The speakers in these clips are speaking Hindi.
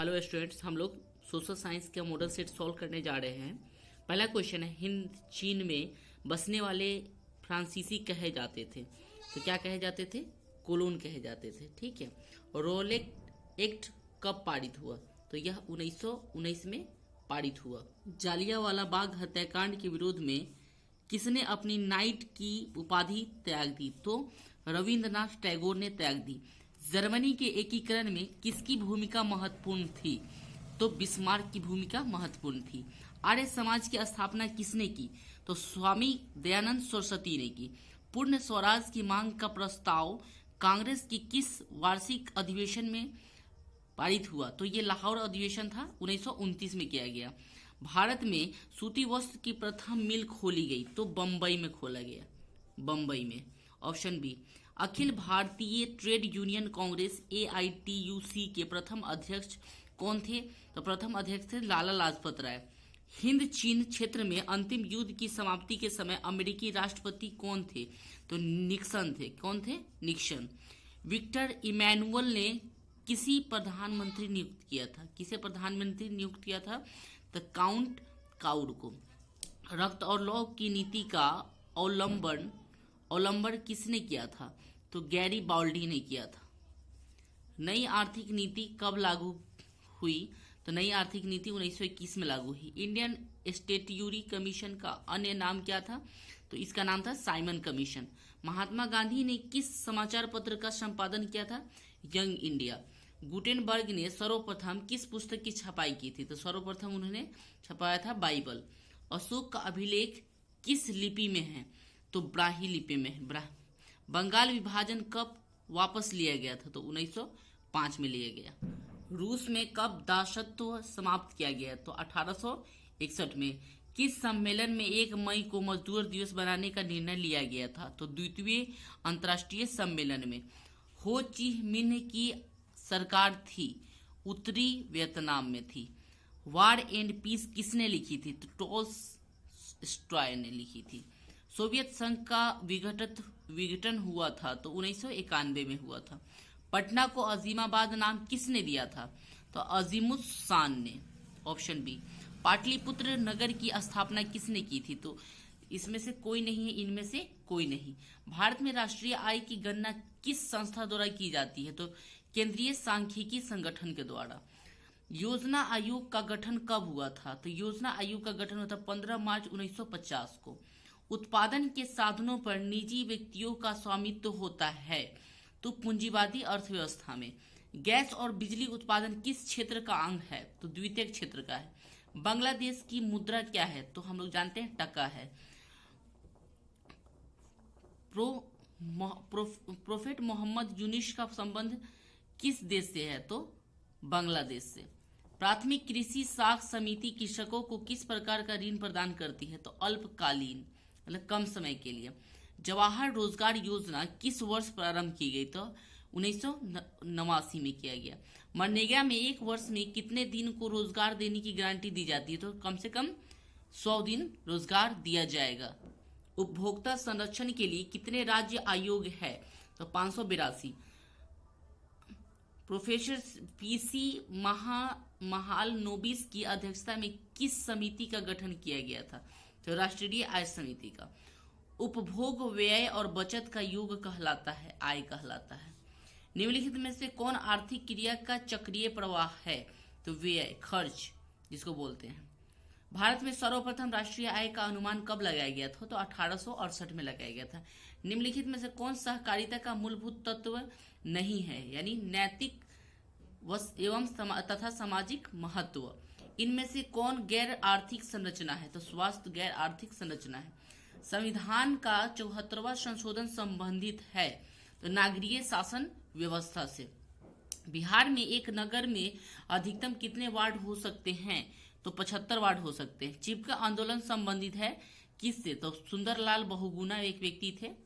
हेलो स्टूडेंट्स, हम लोग सोशल साइंस का मॉडल सेट सॉल्व करने जा रहे हैं। पहला क्वेश्चन है, हिंद चीन में बसने वाले फ्रांसीसी कहे जाते थे। तो क्या कहे जाते थे? कोलोन कहे जाते थे। ठीक है। रोलेट एक्ट कब पारित हुआ? तो यह 1919 में पारित हुआ। जालियांवाला बाग हत्याकांड के विरोध में किसने अपनी नाइट की उपाधि त्याग दी? तो रविंद्रनाथ टैगोर ने त्याग दी। जर्मनी के एकीकरण में किसकी भूमिका महत्वपूर्ण थी? तो बिस्मार्क की भूमिका महत्वपूर्ण थी। आर्य समाज की स्थापना किसने की? तो स्वामी दयानंद सरस्वती ने की। पूर्ण स्वराज की मांग का प्रस्ताव कांग्रेस की किस वार्षिक अधिवेशन में पारित हुआ? तो ये लाहौर अधिवेशन था, 1929 में किया गया। भारत में सूती वस्त्र की प्रथम मिल खोली गई, तो बम्बई में खोला गया, बम्बई में। Option B. Akhil Bharatiya trade union Congress AITUC के प्रथम अध्यक्ष कौन थे? तो प्रथम अध्यक्ष थे लाला लाजपत राय। हिंद चीन क्षेत्र में अंतिम युद्ध की समाप्ति के समय अमेरिकी राष्ट्रपति कौन थे? तो निक्सन थे। कौन थे? निक्सन। विक्टर इमैनुअल ने किसी प्रधानमंत्री नियुक्त किया था? किसे प्रधानमंत्री नियुक्त किया था? तो काउंट काउर को। रक्त और लौह की नीति का अवलंबन किसने किया था? तो गैरी बाल्डी ने किया था। नई आर्थिक नीति कब लागू हुई? तो नई आर्थिक नीति 1921 में लागू हुई। इंडियन स्टेट्यूटरी कमीशन का अन्य नाम क्या था? तो इसका नाम था साइमन कमीशन। महात्मा गांधी ने किस समाचार पत्र का संपादन किया था? Young India. गुटेनबर्ग ने सर्वप्रथम किस पुस्तक की छपाई की थी? तो सर्वप्रथम उन्होंने छपाया था बाइबल। अशोक का अभिलेख किस लिपि में है? तो ब्राही लिपि में है। बंगाल विभाजन कब वापस लिया गया था? तो 1905 में लिया गया। रूस में कब दासत्व समाप्त किया गया? तो 1861 में। किस सम्मेलन में 1 मई को मजदूर दिवस बनाने का निर्णय लिया गया था? तो द्वितीय अंतर्राष्ट्रीय सम्मेलन में। हो ची मिन्ह की सरकार थी, उत्तरी वियतनाम में थी। वार एंड पीस किसने लिखी थी? तो टॉल्स्टॉय ने लिखी थी। सोवियत संघ का विघटन हुआ था, तो 1991 में हुआ था। पटना को अजीमाबाद नाम किसने दिया था? तो अजीमुद्दीन ने। Option B. पाटलिपुत्र नगर की स्थापना किसने की थी? तो इसमें से कोई नहीं है, इनमें से कोई नहीं। भारत में राष्ट्रीय आय की गणना किस संस्था द्वारा की जाती है? तो केंद्रीय सांख्यिकी संगठन के द्वारा। योजना आयोग का गठन कब हुआ था? तो योजना आयोग का गठन हुआ था 15 मार्च 1950 को। उत्पादन के साधनों पर निजी व्यक्तियों का स्वामित्व होता है, तो पूंजीवादी अर्थव्यवस्था में। गैस और बिजली उत्पादन किस क्षेत्र का अंग है? तो द्वितीयक क्षेत्र का है। बांग्लादेश की मुद्रा क्या है? तो हम लोग जानते हैं टका है। प्रोफेट मोहम्मद यूनुस का संबंध किस देश से है? तो बांग्लादेश से। प्राथमिक कृषि साख समिति कृषकों को किस प्रकार का ऋण प्रदान करती है? तो अल्पकालीन, मतलब कम समय के लिए। जवाहर रोजगार योजना किस वर्ष प्रारंभ की गई? तो 1989 में किया गया। मनरेगा में एक वर्ष में कितने दिन को रोजगार देने की गारंटी दी जाती है? तो कम से कम 100 दिन रोजगार दिया जाएगा। उपभोक्ता संरक्षण के लिए कितने राज्य आयोग है? तो 582। प्रोफेसर PC महालनोबिस की अध्यक्षता में किस समिति का गठन किया गया था? तो राष्ट्रीय आय समिति का। उपभोग व्यय और बचत का योग कहलाता है, आय कहलाता है। निम्नलिखित में से कौन आर्थिक क्रिया का चक्रीय प्रवाह है? तो व्यय, खर्च जिसको बोलते हैं। भारत में सर्वप्रथम राष्ट्रीय आय का अनुमान कब लगाया गया था? तो 1868 में लगाया गया था। निम्नलिखित में से कौन सहकारिता का मूलभूत तत्व नहीं है, यानी नैतिक एवं तथा सामाजिक महत्व? इनमें से कौन गैर आर्थिक संरचना है? तो स्वास्थ्य गैर आर्थिक संरचना है। संविधान का 74वां संशोधन संबंधित है, तो नागरिक शासन व्यवस्था से। बिहार में एक नगर में अधिकतम कितने वार्ड हो सकते हैं? तो 75 वार्ड हो सकते हैं। चिपका आंदोलन संबंधित है किससे? तो सुंदरलाल बहुगुणा एक व्यक्ति थे।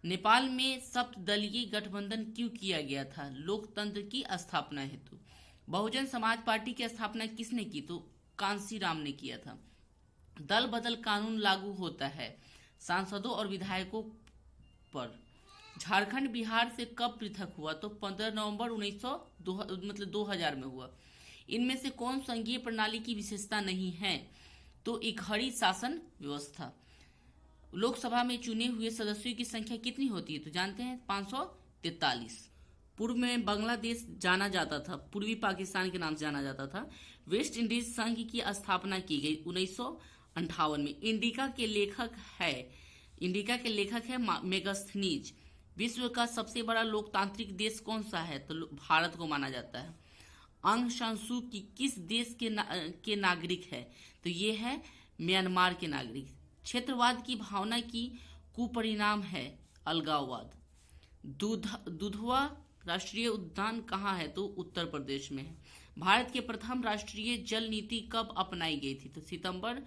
नेपाल में सप्तदलीय गठबंधन क्यों किया गया था? लोकतंत्र की स्थापना हेतु। बहुजन समाज पार्टी की स्थापना किसने की? तो कांसीराम ने किया था। दल बदल कानून लागू होता है सांसदों और विधायकों पर। झारखंड बिहार से कब पृथक हुआ? तो 15 नवंबर 2000 में हुआ। इनमें से कौन संघीय प्रणाली की विशेषता नहीं है? तो इकहरी शासन व्यवस्था। लोकसभा में चुने हुए सदस्यों की संख्या कितनी होती है? तो जानते हैं 543। पूर्व में बांग्लादेश जाना जाता था, पूर्वी पाकिस्तान के नाम से जाना जाता था। वेस्ट इंडीज संघ की स्थापना की गई 1958 में। इंडिका के लेखक है मेगास्थनीज। विश्व का सबसे बड़ा लोकतांत्रिक देश कौन सा है? तो भारत को माना जाता है। आंग सान सू की किस देश के नागरिक है? तो ये है म्यांमार के नागरिक। क्षेत्रवाद की भावना की कुपरिणाम है अलगाववाद। दुधवा राष्ट्रीय उद्यान कहाँ है? तो उत्तर प्रदेश में है। भारत के प्रथम राष्ट्रीय जल नीति कब अपनाई गई थी? तो सितंबर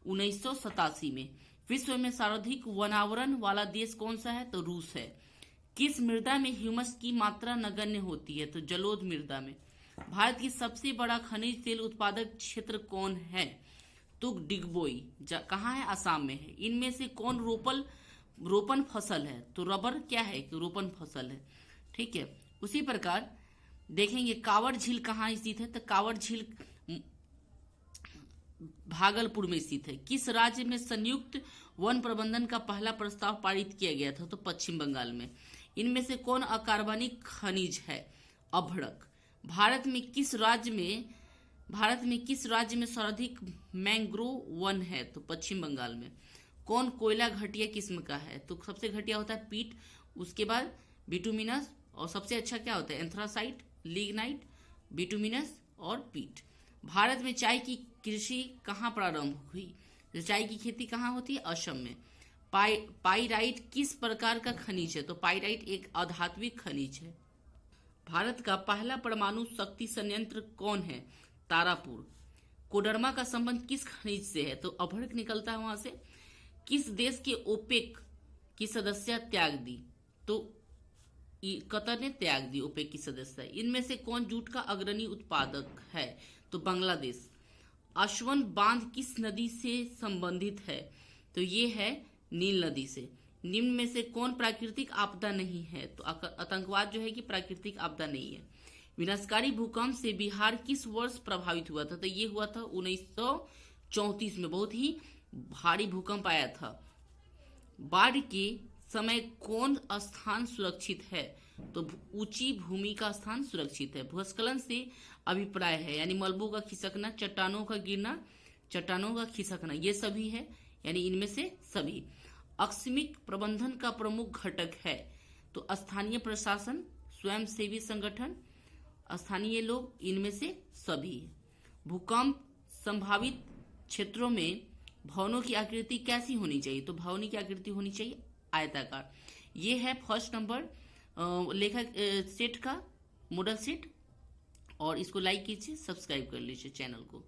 1987 में। विश्व में सर्वाधिक वनावरण वाला देश कौन सा है? तो रूस है। किस मृदा में ह्यूमस की मात्रा नगण्य होती है? तो जलोढ़ मृदा में। भारत की सबसे बड़ा खनिज तेल उत्पादक क्षेत्र कौन है? तो डिगबोई कहाँ है? असम में है। इनमें से कौन रोपण फसल है? तो रबर क्या है? कि रोपण फसल है। ठीक है। उसी प्रकार देखेंगे कांवड़ झील कहाँ स्थित है? तो कांवड़ झील भागलपुर में स्थित है। किस राज्य में संयुक्त वन प्रबंधन का पहला प्रस्ताव पारित किया गया था? तो पश्चिम बंगाल में। इनमें से कौन अकार्बनिक खनिज है? अभ्रक। भारत में किस राज्य में सर्वाधिक मैंग्रोव वन है? तो पश्चिम बंगाल में। कौन कोयला घटिया किस्म का है? तो सबसे घटिया होता है पीट, उसके बाद बिटुमिनस, और सबसे अच्छा क्या होता है? एंथ्रासाइट, लिग्नाइट, बिटुमिनस और पीट। भारत में चाय की कृषि कहाँ प्रारंभ हुई? तो चाय की खेती कहाँ होती है? असम में। पाइराइट किस प्रकार का खनिज है? तो पाइराइट एक अधात्विक खनिज है। भारत का पहला परमाणु शक्ति संयंत्र कौन है? तारापुर। कोडरमा का संबंध किस खनिज से है? तो अभ्रक निकलता है वहां से। किस देश के ओपेक की सदस्यता त्याग दी? तो कतर ने त्याग दी ओपेक की सदस्यता। इनमें से कौन जूट का अग्रणी उत्पादक है? तो बांग्लादेश। आश्वन बांध किस नदी से संबंधित है? तो ये है नील नदी से। निम्न में से कौन प्राकृतिक आपदा नहीं है? तो आतंकवाद जो है कि प्राकृतिक आपदा नहीं है। विनाशकारी भूकंप से बिहार किस वर्ष प्रभावित हुआ था? तो ये हुआ था 1934 में। बहुत ही भारी भूकंप आया था। बाढ़ के समय कौन स्थान सुरक्षित है? तो ऊंची भूमि का स्थान सुरक्षित है। भूस्खलन से अभिप्राय है यानी मलबों का खिसकना, चट्टानों का गिरना, चट्टानों का खिसकना, ये सभी है यानी इनमें से सभी। आकस्मिक प्रबंधन का प्रमुख घटक है? तो स्थानीय प्रशासन, स्वयंसेवी संगठन, स्थानीय लोग, इनमें से सभी। भूकंप संभावित क्षेत्रों में भवनों की आकृति कैसी होनी चाहिए? तो भवनों की आकृति होनी चाहिए आयताकार। ये है फर्स्ट नंबर लेखक सेट का मॉडल सेट, और इसको लाइक कीजिए, सब्सक्राइब कर लीजिए चैनल को।